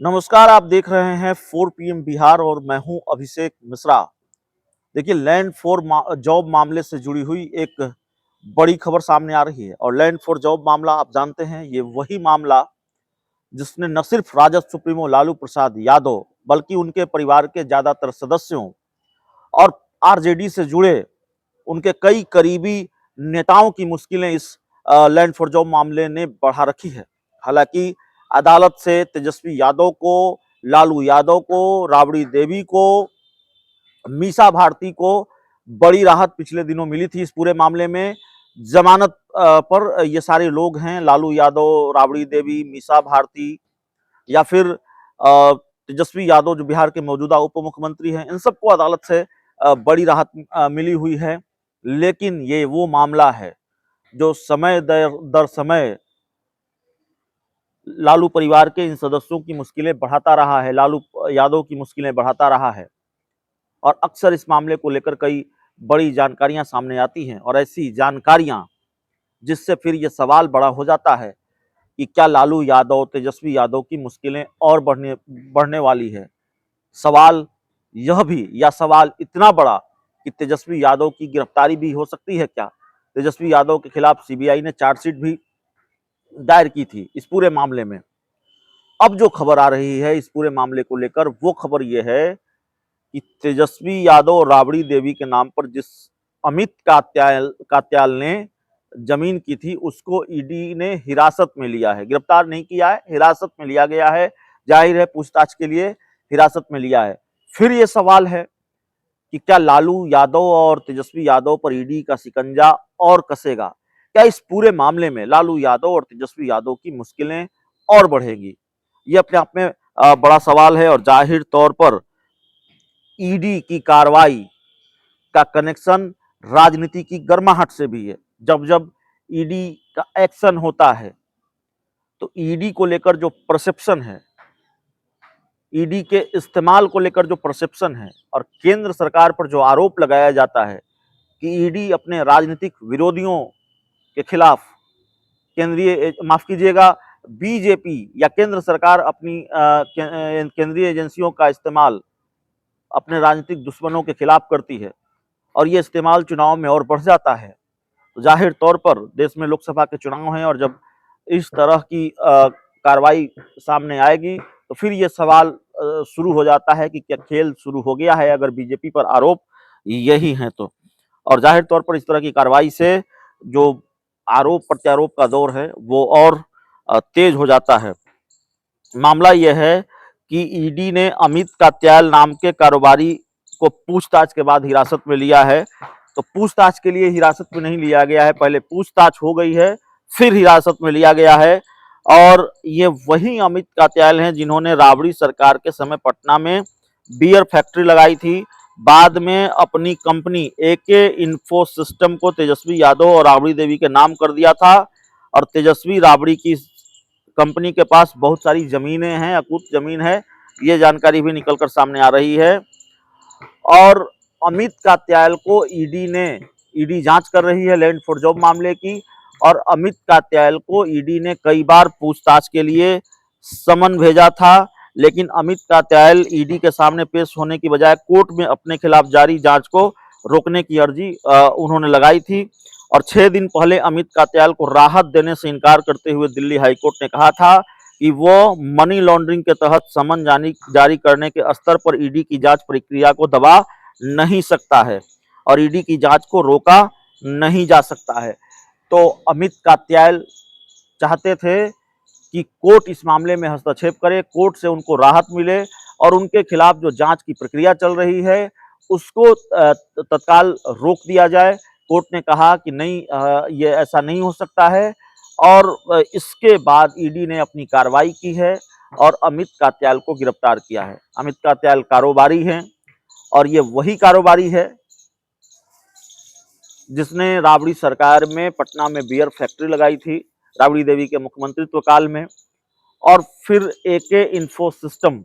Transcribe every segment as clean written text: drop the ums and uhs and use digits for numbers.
नमस्कार, आप देख रहे हैं 4 पीएम बिहार और मैं हूं अभिषेक मिश्रा। देखिए, लैंड फॉर जॉब मामले से जुड़ी हुई एक बड़ी खबर सामने आ रही है और लैंड फॉर जॉब मामला आप जानते हैं, ये वही मामला जिसने न सिर्फ राजद सुप्रीमो लालू प्रसाद यादव बल्कि उनके परिवार के ज्यादातर सदस्यों और आरजेडी से जुड़े उनके कई करीबी नेताओं की मुश्किलें इस लैंड फॉर जॉब मामले ने बढ़ा रखी है। हालांकि अदालत से तेजस्वी यादव को, लालू यादव को, राबड़ी देवी को, मीसा भारती को बड़ी राहत पिछले दिनों मिली थी। इस पूरे मामले में जमानत पर ये सारे लोग हैं, लालू यादव, राबड़ी देवी, मीसा भारती या फिर तेजस्वी यादव जो बिहार के मौजूदा उप मुख्यमंत्री हैं, इन सबको अदालत से बड़ी राहत मिली हुई है। लेकिन ये वो मामला है जो समय दर दर समय लालू परिवार के इन सदस्यों की मुश्किलें बढ़ाता रहा है, लालू यादव की मुश्किलें बढ़ाता रहा है और अक्सर इस मामले को लेकर कई बड़ी जानकारियां सामने आती हैं और ऐसी जानकारियां जिससे फिर ये सवाल बड़ा हो जाता है कि क्या लालू यादव, तेजस्वी यादव की मुश्किलें और बढ़ने वाली है। सवाल यह भी, या सवाल इतना बड़ा कि तेजस्वी यादव की गिरफ्तारी भी हो सकती है क्या? तेजस्वी यादव के खिलाफ सीबीआई ने चार्जशीट भी दायर की थी इस पूरे मामले में। अब जो खबर आ रही है इस पूरे मामले को लेकर, वो खबर यह है कि तेजस्वी यादव और राबड़ी देवी के नाम पर जिस अमित कात्याल ने जमीन की थी, उसको ईडी ने हिरासत में लिया है। गिरफ्तार नहीं किया है, हिरासत में लिया गया है। जाहिर है पूछताछ के लिए हिरासत में लिया है। फिर ये सवाल है कि क्या लालू यादव और तेजस्वी यादव पर ईडी का शिकंजा और कसेगा? क्या इस पूरे मामले में लालू यादव और तेजस्वी यादव की मुश्किलें और बढ़ेगी? ये अपने आप में बड़ा सवाल है और जाहिर तौर पर ईडी की कार्रवाई का कनेक्शन राजनीति की गर्माहट से भी है। जब जब ईडी का एक्शन होता है तो ईडी को लेकर जो परसेप्शन है, ईडी के इस्तेमाल को लेकर जो परसेप्शन है और केंद्र सरकार पर जो आरोप लगाया जाता है कि ईडी अपने राजनीतिक विरोधियों के खिलाफ, केंद्रीय माफ कीजिएगा, बीजेपी या केंद्र सरकार अपनी केंद्रीय एजेंसियों का इस्तेमाल अपने राजनीतिक दुश्मनों के खिलाफ करती है और ये इस्तेमाल चुनाव में और बढ़ जाता है। तो जाहिर तौर पर देश में लोकसभा के चुनाव हैं और जब इस तरह की कार्रवाई सामने आएगी तो फिर ये सवाल शुरू हो जाता है कि क्या खेल शुरू हो गया है, अगर बीजेपी पर आरोप यही हैं तो। और जाहिर तौर पर इस तरह की कार्रवाई से जो आरोप प्रत्यारोप का दौर है वो और तेज हो जाता है। मामला यह है कि ईडी ने अमित कात्याल नाम के कारोबारी को पूछताछ के बाद हिरासत में लिया है। तो पूछताछ के लिए हिरासत में नहीं लिया गया है, पहले पूछताछ हो गई है फिर हिरासत में लिया गया है। और ये वही अमित कात्याल हैं जिन्होंने राबड़ी सरकार के समय पटना में बियर फैक्ट्री लगाई थी। बाद में अपनी कंपनी एके इन्फो सिस्टम को तेजस्वी यादव और राबड़ी देवी के नाम कर दिया था और तेजस्वी राबड़ी की कंपनी के पास बहुत सारी जमीनें हैं, अकूत जमीन है, ये जानकारी भी निकलकर सामने आ रही है। और अमित कात्याल को ईडी जांच कर रही है लैंड फॉर जॉब मामले की और अमित कात्याल को ईडी ने कई बार पूछताछ के लिए समन भेजा था, लेकिन अमित कात्याल ईडी के सामने पेश होने की बजाय कोर्ट में अपने खिलाफ जारी जांच को रोकने की अर्जी उन्होंने लगाई थी। और 6 दिन पहले अमित कात्याल को राहत देने से इनकार करते हुए दिल्ली हाईकोर्ट ने कहा था कि वो मनी लॉन्ड्रिंग के तहत समन जारी करने के स्तर पर ईडी की जांच प्रक्रिया को दबा नहीं सकता है और ईडी की जांच को रोका नहीं जा सकता है। तो अमित कात्याल चाहते थे कि कोर्ट इस मामले में हस्तक्षेप करे, कोर्ट से उनको राहत मिले और उनके खिलाफ जो जांच की प्रक्रिया चल रही है उसको तत्काल रोक दिया जाए। कोर्ट ने कहा कि नहीं, ये ऐसा नहीं हो सकता है और इसके बाद ईडी ने अपनी कार्रवाई की है और अमित कात्याल को गिरफ्तार किया है। अमित कात्याल कारोबारी हैं और ये वही कारोबारी है जिसने राबड़ी सरकार में पटना में बियर फैक्ट्री लगाई थी राबड़ी देवी के मुख्यमंत्रित्व काल में और फिर एके इन्फो सिस्टम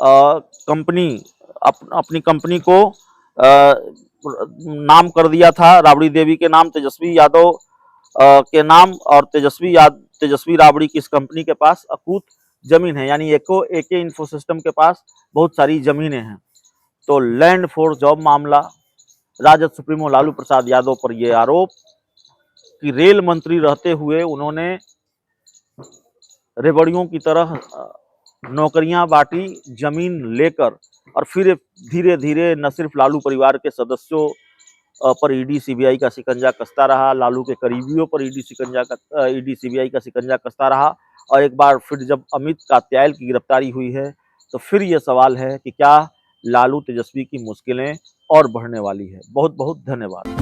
कंपनी अपनी कंपनी को नाम कर दिया था राबड़ी देवी के नाम, तेजस्वी यादव के नाम, और तेजस्वी राबड़ी की इस कंपनी के पास अकूत जमीन है, यानी एके इन्फो सिस्टम के पास बहुत सारी जमीनें हैं। तो लैंड फॉर जॉब मामला, राजद सुप्रीमो लालू प्रसाद यादव पर यह आरोप कि रेल मंत्री रहते हुए उन्होंने रेवड़ियों की तरह नौकरियां बांटी जमीन लेकर, और फिर धीरे धीरे न सिर्फ लालू परिवार के सदस्यों पर ईडी सीबीआई का शिकंजा कसता रहा, लालू के करीबियों पर ईडी सीबीआई का शिकंजा कसता रहा, और एक बार फिर जब अमित कात्यायल की गिरफ्तारी हुई है तो फिर यह सवाल है कि क्या लालू तेजस्वी की मुश्किलें और बढ़ने वाली है। बहुत बहुत धन्यवाद।